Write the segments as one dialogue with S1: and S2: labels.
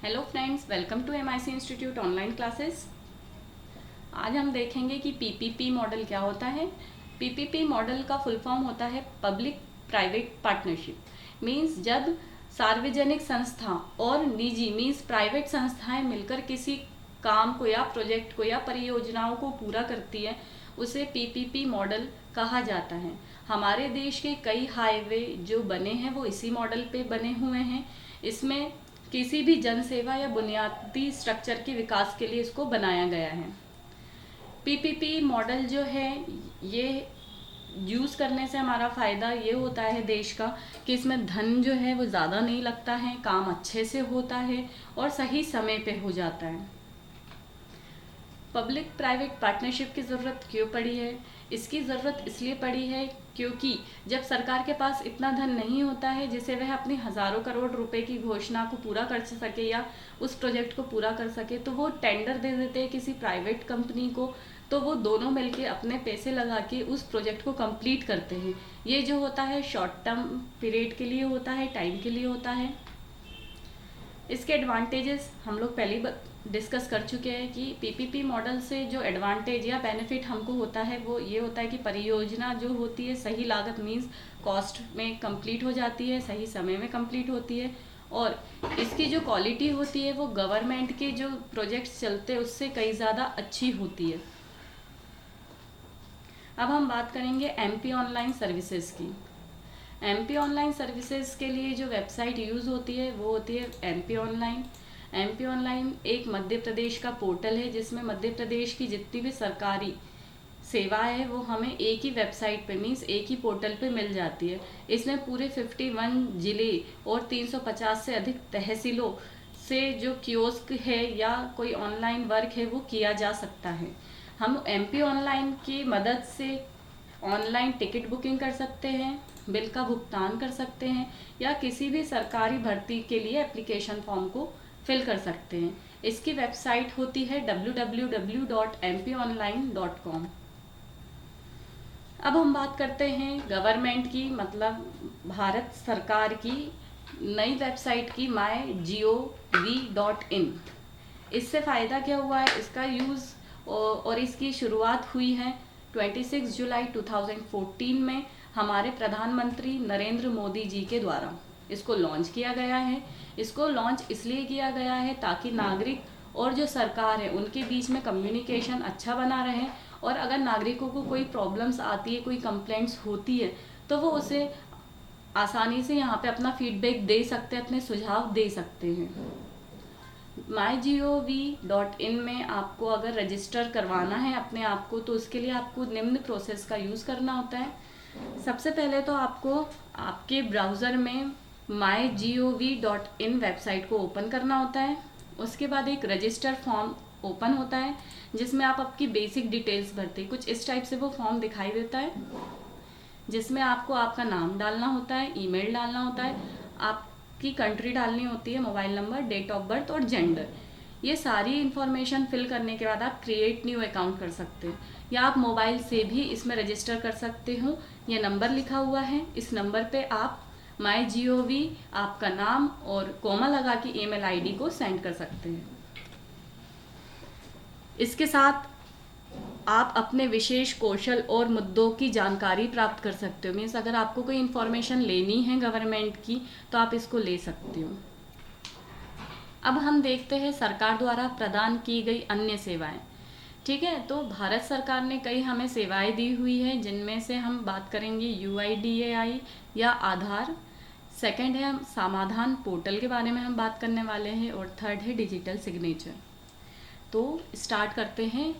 S1: Hello friends, welcome to MIC institute online classes. आज हम देखेंगे कि पीपीपी मॉडल क्या होता है। पीपीपी मॉडल का फुल फॉर्म होता है पब्लिक प्राइवेट पार्टनरशिप। मींस जब सार्वजनिक संस्था और निजी मींस प्राइवेट संस्थाएं मिलकर किसी काम को या प्रोजेक्ट को या परियोजनाओं को पूरा करती है, उसे पीपीपी मॉडल कहा जाता है। हमारे देश के कई हाईवे जो बने हैं वो इसी मॉडल पे बने हुए हैं। इसमें किसी भी जन सेवा या बुनियादी स्ट्रक्चर के विकास के लिए इसको बनाया गया है। पीपीपी मॉडल जो है ये यूज़ करने से हमारा फ़ायदा ये होता है देश का कि इसमें धन जो है वो ज़्यादा नहीं लगता है, काम अच्छे से होता है और सही समय पे हो जाता है। पब्लिक प्राइवेट पार्टनरशिप की ज़रूरत क्यों पड़ी है? इसकी ज़रूरत इसलिए पड़ी है क्योंकि जब सरकार के पास इतना धन नहीं होता है जिसे वह अपनी हज़ारों करोड़ रुपए की घोषणा को पूरा कर सके या उस प्रोजेक्ट को पूरा कर सके, तो वो टेंडर दे देते हैं किसी प्राइवेट कंपनी को। तो वो दोनों मिलके अपने पैसे लगा के उस प्रोजेक्ट को कंप्लीट करते हैं। ये जो होता है शॉर्ट टर्म पीरियड के लिए होता है, टाइम के लिए होता है। इसके एडवांटेजेस हम लोग पहले डिस्कस कर चुके हैं कि पीपीपी मॉडल से जो एडवांटेज या बेनिफिट हमको होता है वो ये होता है कि परियोजना जो होती है सही लागत मीन्स कॉस्ट में कंप्लीट हो जाती है, सही समय में कंप्लीट होती है और इसकी जो क्वालिटी होती है वो गवर्नमेंट के जो प्रोजेक्ट्स चलते हैं उससे कई ज़्यादा अच्छी होती है। अब हम बात करेंगे एमपी ऑनलाइन सर्विसेज की। एमपी ऑनलाइन सर्विसेज के लिए जो वेबसाइट यूज़ होती है वो होती है एमपी ऑनलाइन। एमपी ऑनलाइन एक मध्य प्रदेश का पोर्टल है जिसमें मध्य प्रदेश की जितनी भी सरकारी सेवाएं है वो हमें एक ही वेबसाइट पे मीन्स एक ही पोर्टल पे मिल जाती है। इसमें पूरे 51 जिले और 350 से अधिक तहसीलों से जो कियोस्क है या कोई ऑनलाइन वर्क है वो किया जा सकता है। हम एमपी ऑनलाइन की मदद से ऑनलाइन टिकट बुकिंग कर सकते हैं, बिल का भुगतान कर सकते हैं या किसी भी सरकारी भर्ती के लिए एप्लीकेशन फॉर्म को फिल कर सकते हैं। इसकी वेबसाइट होती है www.mpionline.com। अब हम बात करते हैं गवर्नमेंट की मतलब भारत सरकार की नई वेबसाइट की mygov.in। इससे फ़ायदा क्या हुआ है, इसका यूज़ और इसकी शुरुआत हुई है 26 जुलाई 2014 में हमारे प्रधानमंत्री नरेंद्र मोदी जी के द्वारा इसको लॉन्च किया गया है। इसको लॉन्च इसलिए किया गया है ताकि नागरिक और जो सरकार है उनके बीच में कम्युनिकेशन अच्छा बना रहे और अगर नागरिकों को कोई प्रॉब्लम्स आती है, कोई कंप्लेंट्स होती है तो वो उसे आसानी से यहाँ पे अपना फीडबैक दे सकते हैं, अपने सुझाव दे सकते हैं। mygov.in में आपको अगर रजिस्टर करवाना है अपने आप को तो उसके लिए आपको निम्न प्रोसेस का यूज़ करना होता है। सबसे पहले तो आपको आपके ब्राउज़र में mygov.in वेबसाइट को ओपन करना होता है। उसके बाद एक रजिस्टर फॉर्म ओपन होता है जिसमें आप आपकी बेसिक डिटेल्स भरते हैं। कुछ इस टाइप से वो फॉर्म दिखाई देता है जिसमें आपको आपका नाम डालना होता है, ईमेल डालना होता है, आपकी कंट्री डालनी होती है, mobile number, date of birth और जेंडर। ये सारी इन्फॉर्मेशन फिल करने के बाद आप क्रिएट न्यू अकाउंट कर सकते हैं या आप मोबाइल से भी इसमें रजिस्टर कर सकते हो। ये नंबर लिखा हुआ है, इस नंबर पे आप mygov आपका नाम और कोमा लगा के ईमेल आईडी को सेंड कर सकते हैं। इसके साथ आप अपने विशेष कौशल और मुद्दों की जानकारी प्राप्त कर सकते हो। मीन्स अगर आपको कोई इन्फॉर्मेशन लेनी है गवर्नमेंट की तो आप इसको ले सकते हो। अब हम देखते हैं सरकार द्वारा प्रदान की गई अन्य सेवाएं। ठीक है, तो भारत सरकार ने कई हमें सेवाएं दी हुई है जिनमें से हम बात करेंगे UIDAI या आधार। सेकंड है हम समाधान पोर्टल के बारे में हम बात करने वाले हैं और थर्ड है डिजिटल सिग्नेचर। तो स्टार्ट करते हैं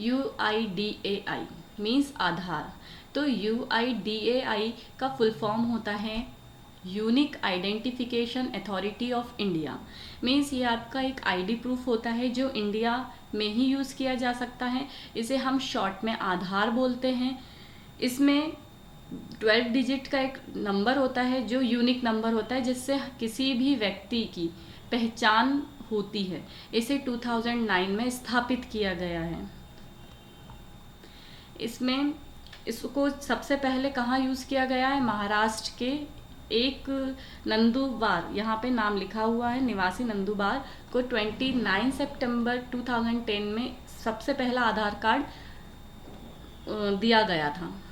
S1: UIDAI मीन्स आधार। तो UIDAI का फुल फॉर्म होता है unique identification authority of India. Means ये आपका एक आईडी प्रूफ होता है जो इंडिया में ही यूज़ किया जा सकता है। इसे हम शॉर्ट में आधार बोलते हैं। इसमें 12 डिजिट का एक नंबर होता है जो यूनिक नंबर होता है जिससे किसी भी व्यक्ति की पहचान होती है। इसे 2009 में स्थापित किया गया है। इसमें इसको सबसे पहले कहाँ यूज़ किया गया है, महाराष्ट्र के एक नंदुबार, यहाँ पे नाम लिखा हुआ है, निवासी नंदुबार को 29 सितंबर 2010 में सबसे पहला आधार कार्ड दिया गया था।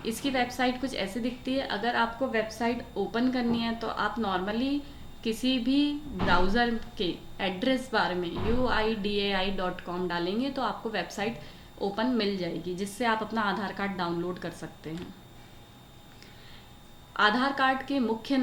S1: इसकी वेबसाइट कुछ ऐसी दिखती है। अगर आपको वेबसाइट ओपन करनी है तो आप नॉर्मली किसी भी ब्राउज़र के एड्रेस बार में uidai.com डालेंगे तो आपको वेबसाइट ओपन मिल जाएगी, जिससे आप अपना आधार कार्ड डाउनलोड कर सकते हैं। आधार कार्ड के मुख्य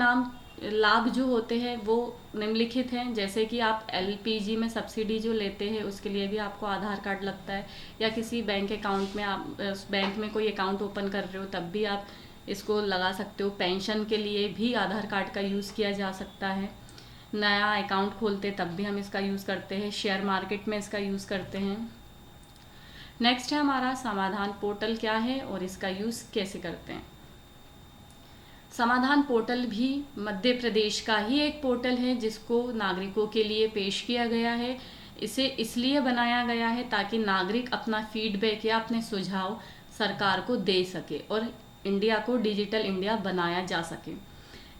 S1: लाभ जो होते हैं वो निम्नलिखित हैं, जैसे कि आप एलपीजी में सब्सिडी जो लेते हैं उसके लिए भी आपको आधार कार्ड लगता है, या किसी बैंक अकाउंट में आप बैंक में कोई अकाउंट ओपन कर रहे हो तब भी आप इसको लगा सकते हो। पेंशन के लिए भी आधार कार्ड का यूज़ किया जा सकता है। नया अकाउंट खोलते तब भी हम इसका यूज़ करते हैं। शेयर मार्केट में इसका यूज़ करते हैं। नेक्स्ट है हमारा समाधान पोर्टल क्या है और इसका यूज़ कैसे करते हैं। समाधान पोर्टल भी मध्य प्रदेश का ही एक पोर्टल है जिसको नागरिकों के लिए पेश किया गया है। इसे इसलिए बनाया गया है ताकि नागरिक अपना फीडबैक या अपने सुझाव सरकार को दे सके और इंडिया को डिजिटल इंडिया बनाया जा सके।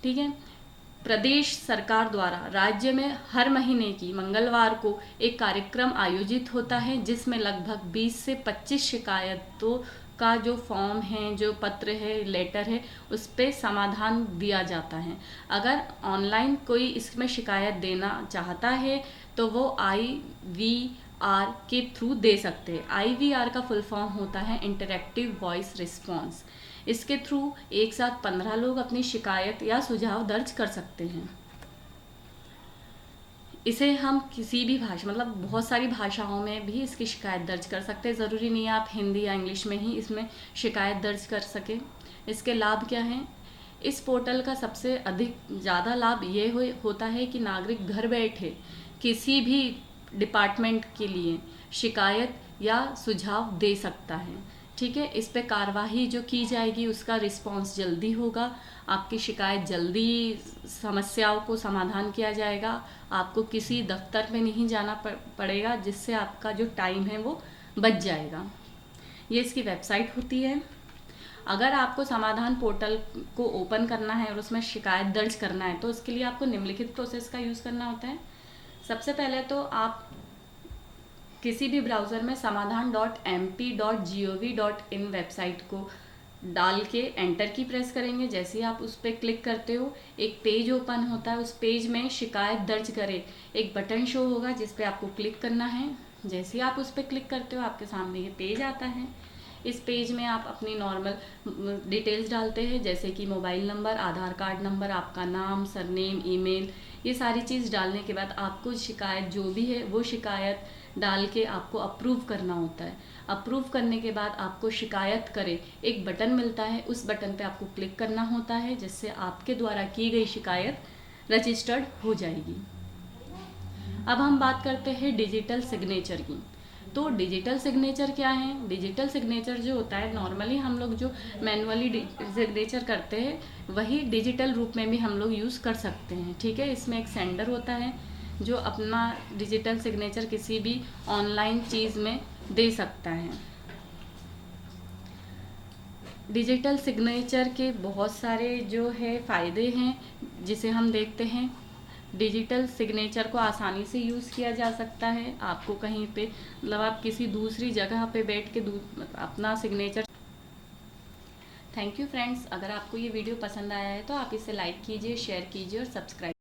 S1: ठीक है। प्रदेश सरकार द्वारा राज्य में हर महीने की मंगलवार को एक कार्यक्रम आयोजित होता है जिसमें लगभग 20 से 25 शिकायतों का जो फॉर्म है, जो पत्र है, लेटर है, उस पे समाधान दिया जाता है। अगर ऑनलाइन कोई इसमें शिकायत देना चाहता है तो वो IVR के थ्रू दे सकते हैं। IVR का फुल फॉर्म होता है इंटरैक्टिव वॉइस रिस्पॉन्स। इसके थ्रू एक साथ 15 लोग अपनी शिकायत या सुझाव दर्ज कर सकते हैं। इसे हम किसी भी भाषा, मतलब बहुत सारी भाषाओं में भी इसकी शिकायत दर्ज कर सकते हैं। ज़रूरी नहीं है आप हिंदी या इंग्लिश में ही इसमें शिकायत दर्ज कर सकें। इसके लाभ क्या हैं? इस पोर्टल का सबसे अधिक ज़्यादा लाभ ये होता है कि नागरिक घर बैठे किसी भी डिपार्टमेंट के लिए शिकायत या सुझाव दे सकता है। ठीक है। इस पे कार्रवाई जो की जाएगी उसका रिस्पॉन्स जल्दी होगा, आपकी शिकायत जल्दी समस्याओं को समाधान किया जाएगा। आपको किसी दफ्तर में नहीं जाना पड़ेगा, जिससे आपका जो टाइम है वो बच जाएगा। ये इसकी वेबसाइट होती है। अगर आपको समाधान पोर्टल को ओपन करना है और उसमें शिकायत दर्ज करना है तो उसके लिए आपको निम्नलिखित प्रोसेस का यूज़ करना होता है। सबसे पहले तो आप किसी भी ब्राउज़र में समाधान.mp.gov.in वेबसाइट को डाल के एंटर की प्रेस करेंगे। जैसे ही आप उस पर क्लिक करते हो एक पेज ओपन होता है। उस पेज में शिकायत दर्ज करें एक बटन शो होगा जिस पे आपको क्लिक करना है। जैसे ही आप उस पर क्लिक करते हो आपके सामने ये पेज आता है। इस पेज में आप अपनी नॉर्मल डिटेल्स डालते हैं, जैसे कि मोबाइल नंबर, आधार कार्ड नंबर, आपका नाम, सरनेम, ईमेल। ये सारी चीज़ डालने के बाद आपको शिकायत जो भी है वो शिकायत डाल के आपको अप्रूव करना होता है। अप्रूव करने के बाद आपको शिकायत करें एक बटन मिलता है, उस बटन पे आपको क्लिक करना होता है, जिससे आपके द्वारा की गई शिकायत रजिस्टर्ड हो जाएगी। अब हम बात करते हैं डिजिटल सिग्नेचर की। तो डिजिटल सिग्नेचर क्या है? डिजिटल सिग्नेचर जो होता है, नॉर्मली हम लोग जो मैनुअली सिग्नेचर करते हैं वही डिजिटल रूप में भी हम लोग यूज़ कर सकते हैं। ठीक है। इसमें एक सेंडर होता है जो अपना डिजिटल सिग्नेचर किसी भी ऑनलाइन चीज़ में दे सकता है। डिजिटल सिग्नेचर के बहुत सारे जो है फ़ायदे हैं जिसे हम देखते हैं। डिजिटल सिग्नेचर को आसानी से यूज़ किया जा सकता है। आपको कहीं पे, मतलब आप किसी दूसरी जगह पे बैठ के अपना सिग्नेचर। Thank you friends. अगर आपको ये वीडियो पसंद आया है तो आप इसे लाइक कीजिए, शेयर कीजिए और सब्सक्राइब